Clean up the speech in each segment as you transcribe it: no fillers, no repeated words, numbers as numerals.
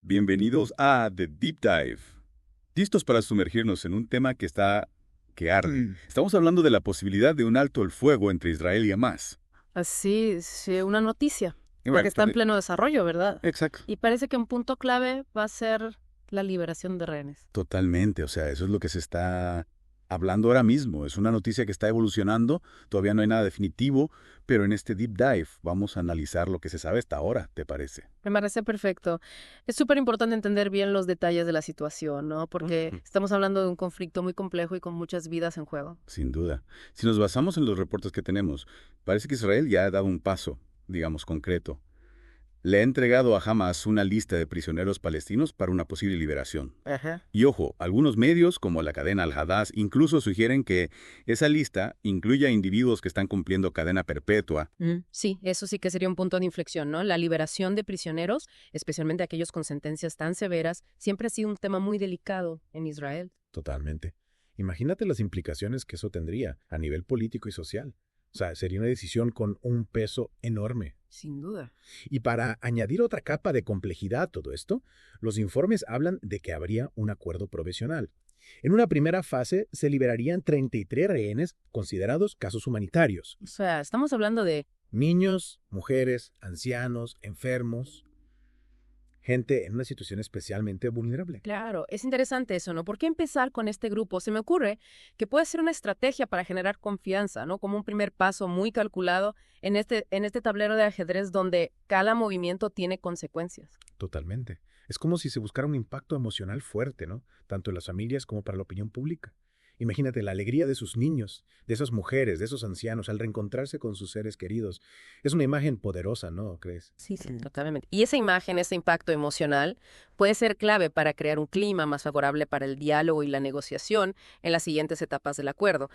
Bienvenidos a The Deep Dive. Listos para sumergirnos en un tema que arde. Estamos hablando de la posibilidad de un alto el fuego entre Israel y Hamás. Así, sí, una noticia, Y porque bueno, está en pleno desarrollo, ¿verdad? exacto. Y parece que un punto clave va a ser la liberación de rehenes. Totalmente, o sea, eso es lo que se está hablando ahora mismo. Es una noticia que está evolucionando, todavía no hay nada definitivo, pero en este Deep Dive vamos a analizar lo que se sabe hasta ahora, ¿te parece? Me parece perfecto. Es súper importante entender bien los detalles de la situación, ¿no? Porque Ujú. estamos hablando de un conflicto muy complejo y con muchas vidas en juego. Sin duda. Si nos basamos en los reportes que tenemos, parece que Israel ya ha dado un paso, digamos, concreto. Le ha entregado a Hamas una lista de prisioneros palestinos para una posible liberación. Ajá. Y ojo, algunos medios, como la cadena Al-Hadass, incluso sugieren que esa lista incluya individuos que están cumpliendo cadena perpetua. Sí, eso sí que sería un punto de inflexión, ¿no? La liberación de prisioneros, especialmente aquellos con sentencias tan severas, siempre ha sido un tema muy delicado en Israel. Totalmente. Imagínate las implicaciones que eso tendría a nivel político y social. O sea, sería una decisión con un peso enorme. Sin duda. Y para añadir otra capa de complejidad a todo esto, los informes hablan de que habría un acuerdo provisional. En una primera fase se liberarían 33 rehenes considerados casos humanitarios. O sea, estamos hablando de... Niños, mujeres, ancianos, enfermos, gente en una situación especialmente vulnerable. Claro, es interesante eso, ¿no? ¿Por qué empezar con este grupo? Se me ocurre que puede ser una estrategia para generar confianza, ¿no? Como un primer paso muy calculado en este tablero de ajedrez donde cada movimiento tiene consecuencias. Totalmente. Es como si se buscara un impacto emocional fuerte, ¿no? Tanto en las familias como para la opinión pública. Imagínate la alegría de sus niños, de esas mujeres, de esos ancianos, al reencontrarse con sus seres queridos. Es una imagen poderosa, ¿no crees? Sí, totalmente. Y esa imagen, ese impacto emocional, puede ser clave para crear un clima más favorable para el diálogo y la negociación en las siguientes etapas del acuerdo.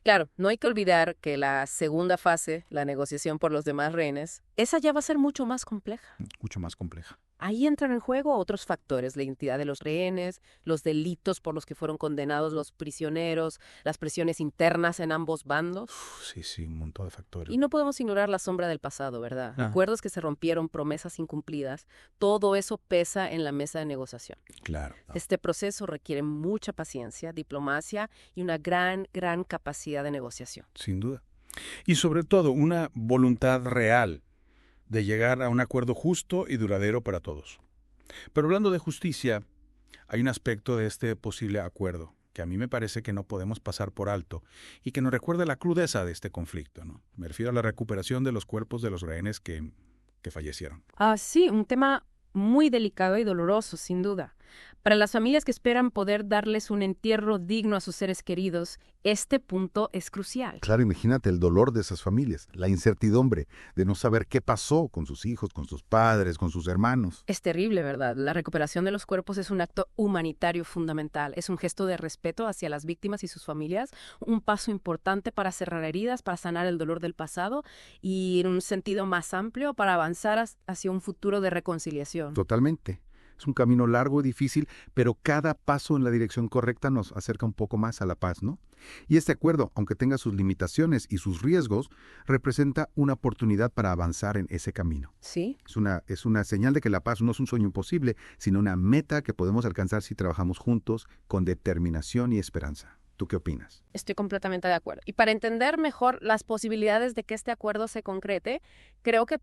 Claro, no hay que olvidar que la segunda fase, la negociación por los demás rehenes, esa ya va a ser mucho más compleja. Mucho más compleja. Ahí entran en juego otros factores, la identidad de los rehenes, los delitos por los que fueron condenados los prisioneros, las presiones internas en ambos bandos. Sí, un montón de factores. Y no podemos ignorar la sombra del pasado, ¿verdad? Ah. Acuerdos que se rompieron, promesas incumplidas, todo eso pesa en la mesa de negociación. Claro. Este proceso requiere mucha paciencia, diplomacia y una gran capacidad de negociación. Sin duda. Y sobre todo, una voluntad real de llegar a un acuerdo justo y duradero para todos. Pero hablando de justicia, hay un aspecto de este posible acuerdo que a mí me parece que no podemos pasar por alto y que nos recuerda la crudeza de este conflicto, ¿no? Me refiero a la recuperación de los cuerpos de los rehenes que fallecieron. Sí, un tema muy delicado y doloroso, sin duda. Para las familias que esperan poder darles un entierro digno a sus seres queridos, este punto es crucial. Claro, imagínate el dolor de esas familias, la incertidumbre de no saber qué pasó con sus hijos, con sus padres, con sus hermanos. Es terrible, ¿verdad? La recuperación de los cuerpos es un acto humanitario fundamental. Es un gesto de respeto hacia las víctimas y sus familias, un paso importante para cerrar heridas, para sanar el dolor del pasado y, en un sentido más amplio, para avanzar hacia un futuro de reconciliación. Totalmente. Es un camino largo y difícil, pero cada paso en la dirección correcta nos acerca un poco más a la paz, ¿no? Y este acuerdo, aunque tenga sus limitaciones y sus riesgos, representa una oportunidad para avanzar en ese camino. Sí. Es una señal de que la paz no es un sueño imposible, sino una meta que podemos alcanzar si trabajamos juntos con determinación y esperanza. ¿Tú qué opinas? Estoy completamente de acuerdo. Y para entender mejor las posibilidades de que este acuerdo se concrete, creo que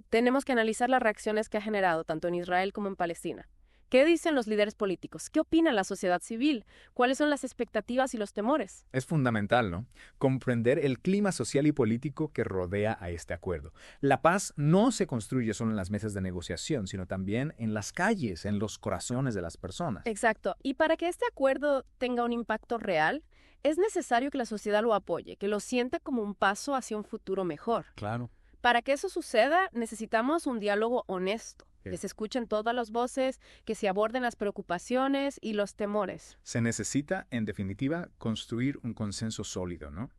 tenemos que analizar las reacciones que ha generado tanto en Israel como en Palestina. ¿Qué dicen los líderes políticos? ¿Qué opina la sociedad civil? ¿Cuáles son las expectativas y los temores? Es fundamental, ¿no? Comprender el clima social y político que rodea a este acuerdo. La paz no se construye solo en las mesas de negociación, sino también en las calles, en los corazones de las personas. Exacto. Y para que este acuerdo tenga un impacto real, es necesario que la sociedad lo apoye, que lo sienta como un paso hacia un futuro mejor. Claro. Para que eso suceda, necesitamos un diálogo honesto, que se escuchen todas las voces, que se aborden las preocupaciones y los temores. Se necesita, en definitiva, construir un consenso sólido, ¿no?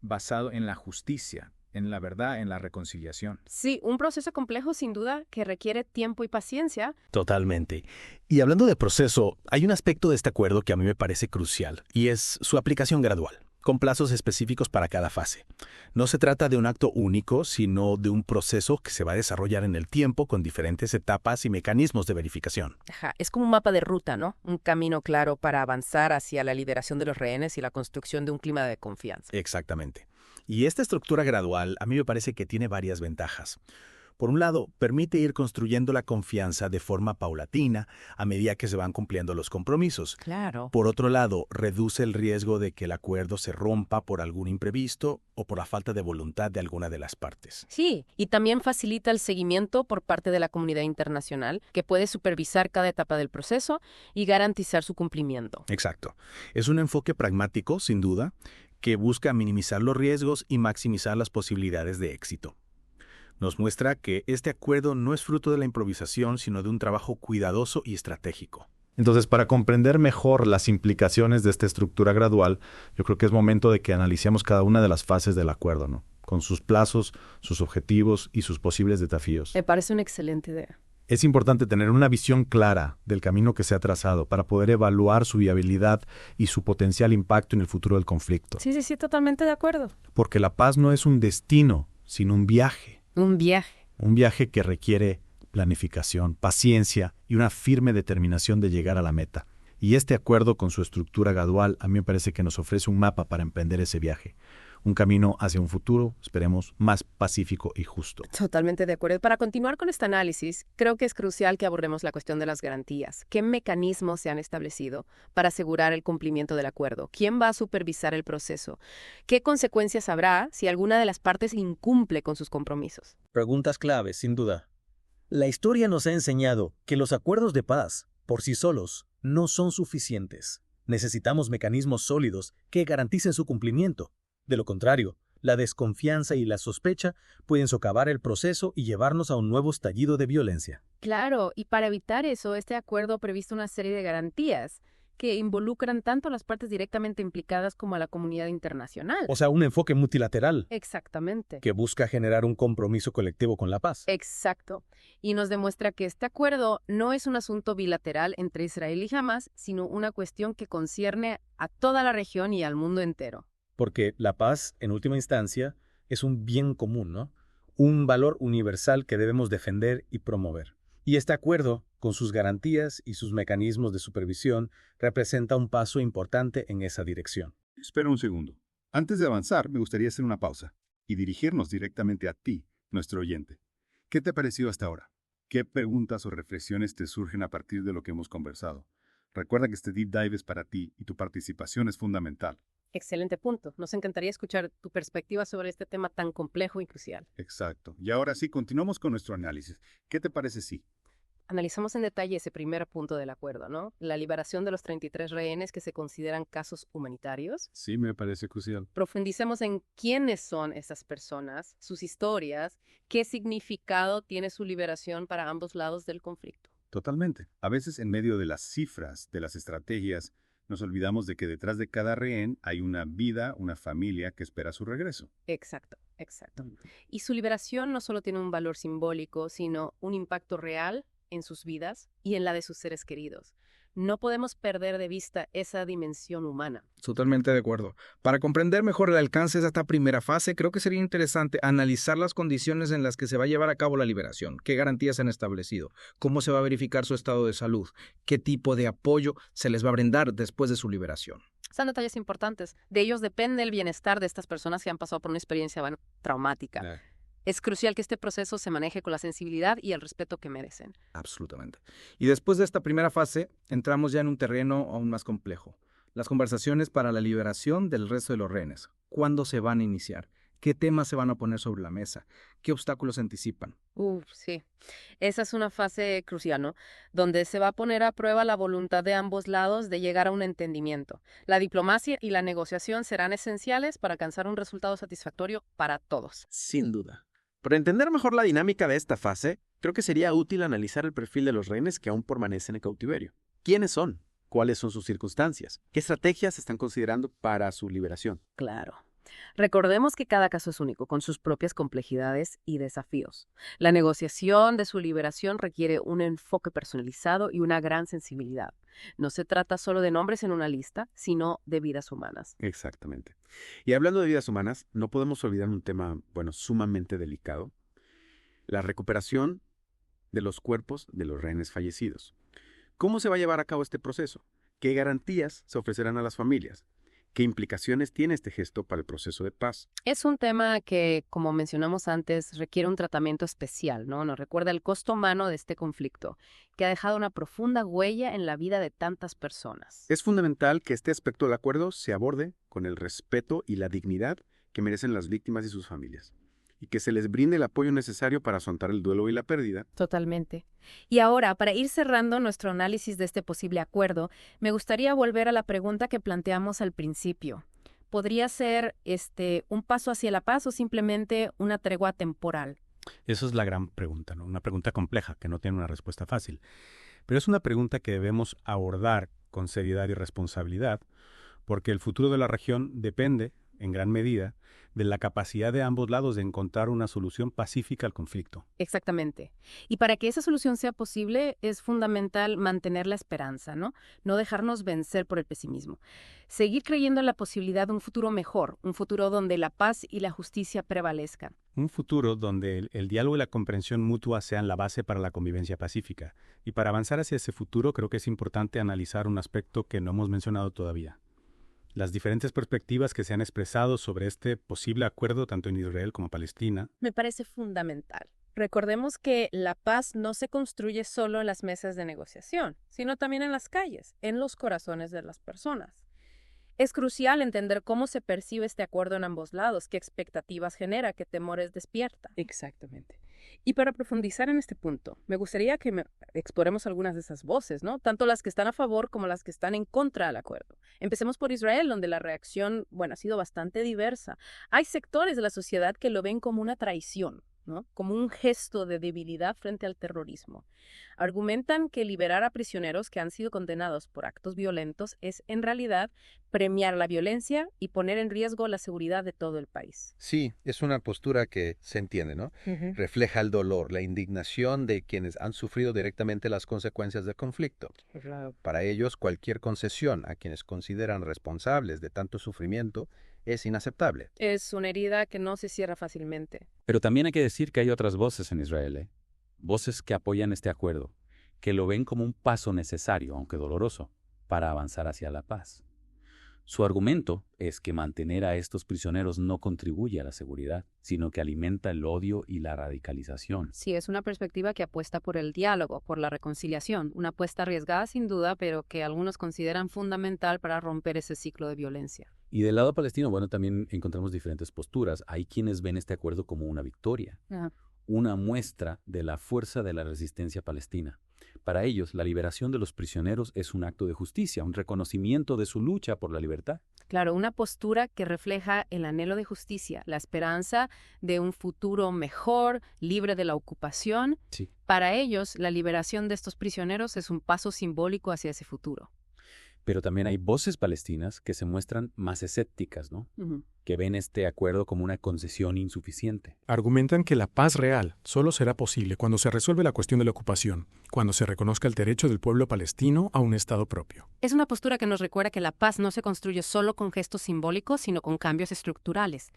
Basado en la justicia, en la verdad, en la reconciliación. Sí, un proceso complejo sin duda que requiere tiempo y paciencia. Totalmente. Y hablando de proceso, hay un aspecto de este acuerdo que a mí me parece crucial, y es su aplicación gradual. con plazos específicos para cada fase. No se trata de un acto único, sino de un proceso que se va a desarrollar en el tiempo con diferentes etapas y mecanismos de verificación. Ajá, es como un mapa de ruta, ¿no? Un camino claro para avanzar hacia la liberación de los rehenes y la construcción de un clima de confianza. Exactamente. Y esta estructura gradual a mí me parece que tiene varias ventajas. Por un lado, permite ir construyendo la confianza de forma paulatina a medida que se van cumpliendo los compromisos. Claro. Por otro lado, reduce el riesgo de que el acuerdo se rompa por algún imprevisto o por la falta de voluntad de alguna de las partes. Sí, y también facilita el seguimiento por parte de la comunidad internacional, que puede supervisar cada etapa del proceso y garantizar su cumplimiento. Exacto. Es un enfoque pragmático, sin duda, que busca minimizar los riesgos y maximizar las posibilidades de éxito. Nos muestra que este acuerdo no es fruto de la improvisación, sino de un trabajo cuidadoso y estratégico. Entonces, para comprender mejor las implicaciones de esta estructura gradual, yo creo que es momento de que analicemos cada una de las fases del acuerdo, ¿no? Con sus plazos, sus objetivos y sus posibles desafíos. Me parece una excelente idea. Es importante tener una visión clara del camino que se ha trazado para poder evaluar su viabilidad y su potencial impacto en el futuro del conflicto. Sí, totalmente de acuerdo. Porque la paz no es un destino, sino un viaje. Un viaje. Un viaje que requiere planificación, paciencia y una firme determinación de llegar a la meta. Y este acuerdo con su estructura gradual a mí me parece que nos ofrece un mapa para emprender ese viaje. Un camino hacia un futuro, esperemos, más pacífico y justo. Totalmente de acuerdo. Para continuar con este análisis, creo que es crucial que abordemos la cuestión de las garantías. ¿Qué mecanismos se han establecido para asegurar el cumplimiento del acuerdo? ¿Quién va a supervisar el proceso? ¿Qué consecuencias habrá si alguna de las partes incumple con sus compromisos? Preguntas claves, sin duda. La historia nos ha enseñado que los acuerdos de paz, por sí solos, no son suficientes. Necesitamos mecanismos sólidos que garanticen su cumplimiento. De lo contrario, la desconfianza y la sospecha pueden socavar el proceso y llevarnos a un nuevo estallido de violencia. Claro, y para evitar eso, este acuerdo ha previsto una serie de garantías que involucran tanto a las partes directamente implicadas como a la comunidad internacional. O sea, un enfoque multilateral Exactamente. que busca generar un compromiso colectivo con la paz. Exacto. Y nos demuestra que este acuerdo no es un asunto bilateral entre Israel y Hamás, sino una cuestión que concierne a toda la región y al mundo entero. Porque la paz, en última instancia, es un bien común, ¿no? Un valor universal que debemos defender y promover. Y este acuerdo, con sus garantías y sus mecanismos de supervisión, representa un paso importante en esa dirección. Espera un segundo. Antes de avanzar, me gustaría hacer una pausa y dirigirnos directamente a ti, nuestro oyente. ¿Qué te ha parecido hasta ahora? ¿Qué preguntas o reflexiones te surgen a partir de lo que hemos conversado? Recuerda que este deep dive es para ti y tu participación es fundamental. Excelente punto. Nos encantaría escuchar tu perspectiva sobre este tema tan complejo y crucial. Exacto. Y ahora sí, continuamos con nuestro análisis. ¿Qué te parece si Analizamos en detalle ese primer punto del acuerdo, ¿no? La liberación de los 33 rehenes que se consideran casos humanitarios. Sí, me parece crucial. Profundicemos en quiénes son esas personas, sus historias, qué significado tiene su liberación para ambos lados del conflicto. Totalmente. A veces en medio de las cifras, de las estrategias, nos olvidamos de que detrás de cada rehén hay una vida, una familia que espera su regreso. Exacto. Y su liberación no solo tiene un valor simbólico, sino un impacto real en sus vidas y en la de sus seres queridos. No podemos perder de vista esa dimensión humana. Totalmente de acuerdo. Para comprender mejor el alcance de esta primera fase, creo que sería interesante analizar las condiciones en las que se va a llevar a cabo la liberación, qué garantías se han establecido, cómo se va a verificar su estado de salud, qué tipo de apoyo se les va a brindar después de su liberación. Son detalles importantes. De ellos depende el bienestar de estas personas que han pasado por una experiencia traumática. Es crucial que este proceso se maneje con la sensibilidad y el respeto que merecen. Absolutamente. Y después de esta primera fase, entramos ya en un terreno aún más complejo. Las conversaciones para la liberación del resto de los rehenes. ¿Cuándo se van a iniciar? ¿Qué temas se van a poner sobre la mesa? ¿Qué obstáculos se anticipan? Sí. Esa es una fase crucial, ¿no? Donde se va a poner a prueba la voluntad de ambos lados de llegar a un entendimiento. La diplomacia y la negociación serán esenciales para alcanzar un resultado satisfactorio para todos. Sin duda. Para entender mejor la dinámica de esta fase, creo que sería útil analizar el perfil de los rehenes que aún permanecen en cautiverio. ¿Quiénes son? ¿Cuáles son sus circunstancias? ¿Qué estrategias están considerando para su liberación? Claro. Recordemos que cada caso es único, con sus propias complejidades y desafíos. La negociación de su liberación requiere un enfoque personalizado y una gran sensibilidad. No se trata solo de nombres en una lista, sino de vidas humanas. Exactamente. Y hablando de vidas humanas, no podemos olvidar un tema, sumamente delicado: la recuperación de los cuerpos de los rehenes fallecidos. ¿Cómo se va a llevar a cabo este proceso? ¿Qué garantías se ofrecerán a las familias? ¿Qué implicaciones tiene este gesto para el proceso de paz? Es un tema que, como mencionamos antes, requiere un tratamiento especial, ¿no? Nos recuerda el costo humano de este conflicto, que ha dejado una profunda huella en la vida de tantas personas. Es fundamental que este aspecto del acuerdo se aborde con el respeto y la dignidad que merecen las víctimas y sus familias, y que se les brinde el apoyo necesario para afrontar el duelo y la pérdida. Totalmente. Y ahora, para ir cerrando nuestro análisis de este posible acuerdo, me gustaría volver a la pregunta que planteamos al principio. ¿Podría ser un paso hacia la paz o simplemente una tregua temporal? Esa es la gran pregunta, ¿no? Una pregunta compleja que no tiene una respuesta fácil. Pero es una pregunta que debemos abordar con seriedad y responsabilidad, porque el futuro de la región depende, en gran medida, de la capacidad de ambos lados de encontrar una solución pacífica al conflicto. Exactamente. Y para que esa solución sea posible, es fundamental mantener la esperanza, ¿no? No dejarnos vencer por el pesimismo. Seguir creyendo en la posibilidad de un futuro mejor, un futuro donde la paz y la justicia prevalezcan. Un futuro donde el diálogo y la comprensión mutua sean la base para la convivencia pacífica. Y para avanzar hacia ese futuro, creo que es importante analizar un aspecto que no hemos mencionado todavía: las diferentes perspectivas que se han expresado sobre este posible acuerdo tanto en Israel como Palestina. Me parece fundamental. Recordemos que la paz no se construye solo en las mesas de negociación, sino también en las calles, en los corazones de las personas. Es crucial entender cómo se percibe este acuerdo en ambos lados, qué expectativas genera, qué temores despierta. Exactamente. Y para profundizar en este punto, me gustaría que exploremos algunas de esas voces, ¿no? Tanto las que están a favor como las que están en contra del acuerdo. Empecemos por Israel, donde la reacción, ha sido bastante diversa. Hay sectores de la sociedad que lo ven como una traición, ¿no? Como un gesto de debilidad frente al terrorismo. Argumentan que liberar a prisioneros que han sido condenados por actos violentos es, en realidad, premiar la violencia y poner en riesgo la seguridad de todo el país. Sí, es una postura que se entiende, ¿no? Refleja el dolor, la indignación de quienes han sufrido directamente las consecuencias del conflicto. Claro. Para ellos, cualquier concesión a quienes consideran responsables de tanto sufrimiento es inaceptable. Es una herida que no se cierra fácilmente. Pero también hay que decir que hay otras voces en Israel, ¿eh? Voces que apoyan este acuerdo, que lo ven como un paso necesario, aunque doloroso, para avanzar hacia la paz. Su argumento es que mantener a estos prisioneros no contribuye a la seguridad, sino que alimenta el odio y la radicalización. Sí, es una perspectiva que apuesta por el diálogo, por la reconciliación, una apuesta arriesgada sin duda, pero que algunos consideran fundamental para romper ese ciclo de violencia. Y del lado palestino, también encontramos diferentes posturas. Hay quienes ven este acuerdo como una victoria, una muestra de la fuerza de la resistencia palestina. Para ellos, la liberación de los prisioneros es un acto de justicia, un reconocimiento de su lucha por la libertad. Claro, una postura que refleja el anhelo de justicia, la esperanza de un futuro mejor, libre de la ocupación. Sí. Para ellos, la liberación de estos prisioneros es un paso simbólico hacia ese futuro. Pero también hay voces palestinas que se muestran más escépticas, ¿no? Que ven este acuerdo como una concesión insuficiente. Argumentan que la paz real solo será posible cuando se resuelve la cuestión de la ocupación, cuando se reconozca el derecho del pueblo palestino a un Estado propio. Es una postura que nos recuerda que la paz no se construye solo con gestos simbólicos, sino con cambios estructurales.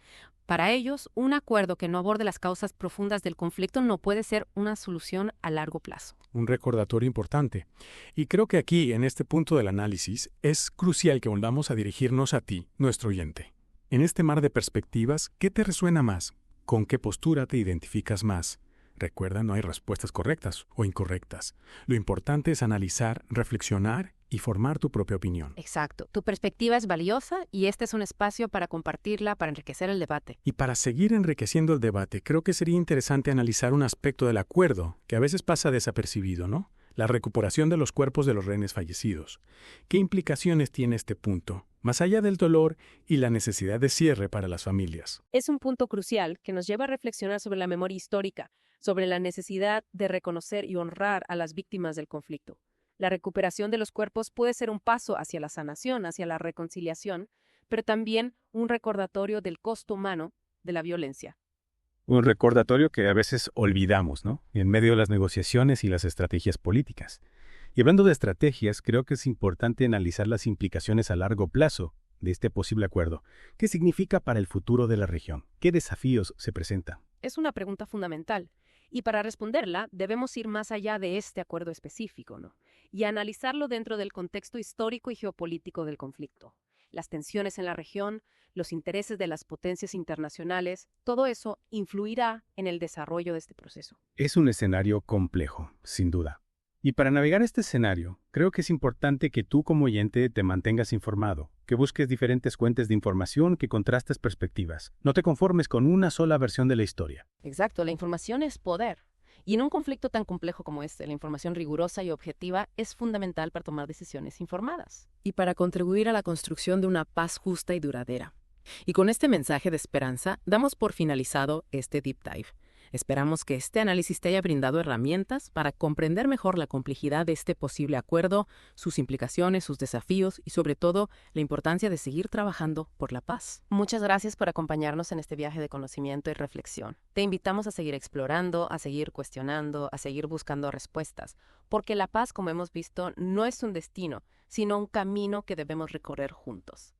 Para ellos, un acuerdo que no aborde las causas profundas del conflicto no puede ser una solución a largo plazo. Un recordatorio importante. Y creo que aquí, en este punto del análisis, es crucial que volvamos a dirigirnos a ti, nuestro oyente. En este mar de perspectivas, ¿qué te resuena más? ¿Con qué postura te identificas más? Recuerda, no hay respuestas correctas o incorrectas. Lo importante es analizar, reflexionar y formar tu propia opinión. Exacto. Tu perspectiva es valiosa y este es un espacio para compartirla, para enriquecer el debate. Y para seguir enriqueciendo el debate, creo que sería interesante analizar un aspecto del acuerdo que a veces pasa desapercibido, ¿no? La recuperación de los cuerpos de los rehenes fallecidos. ¿Qué implicaciones tiene este punto, más allá del dolor y la necesidad de cierre para las familias? Es un punto crucial que nos lleva a reflexionar sobre la memoria histórica, sobre la necesidad de reconocer y honrar a las víctimas del conflicto. La recuperación de los cuerpos puede ser un paso hacia la sanación, hacia la reconciliación, pero también un recordatorio del costo humano de la violencia. Un recordatorio que a veces olvidamos, ¿no? En medio de las negociaciones y las estrategias políticas. Y hablando de estrategias, creo que es importante analizar las implicaciones a largo plazo de este posible acuerdo. ¿Qué significa para el futuro de la región? ¿Qué desafíos se presentan? Es una pregunta fundamental. Y para responderla, debemos ir más allá de este acuerdo específico, ¿no? Y analizarlo dentro del contexto histórico y geopolítico del conflicto. Las tensiones en la región, los intereses de las potencias internacionales, todo eso influirá en el desarrollo de este proceso. Es un escenario complejo, sin duda. Y para navegar este escenario, creo que es importante que tú como oyente te mantengas informado, que busques diferentes fuentes de información, que contrastes perspectivas. No te conformes con una sola versión de la historia. Exacto, la información es poder. Y en un conflicto tan complejo como este, la información rigurosa y objetiva es fundamental para tomar decisiones informadas. Y para contribuir a la construcción de una paz justa y duradera. Y con este mensaje de esperanza, damos por finalizado este Deep Dive. Esperamos que este análisis te haya brindado herramientas para comprender mejor la complejidad de este posible acuerdo, sus implicaciones, sus desafíos y, sobre todo, la importancia de seguir trabajando por la paz. Muchas gracias por acompañarnos en este viaje de conocimiento y reflexión. Te invitamos a seguir explorando, a seguir cuestionando, a seguir buscando respuestas, porque la paz, como hemos visto, no es un destino, sino un camino que debemos recorrer juntos.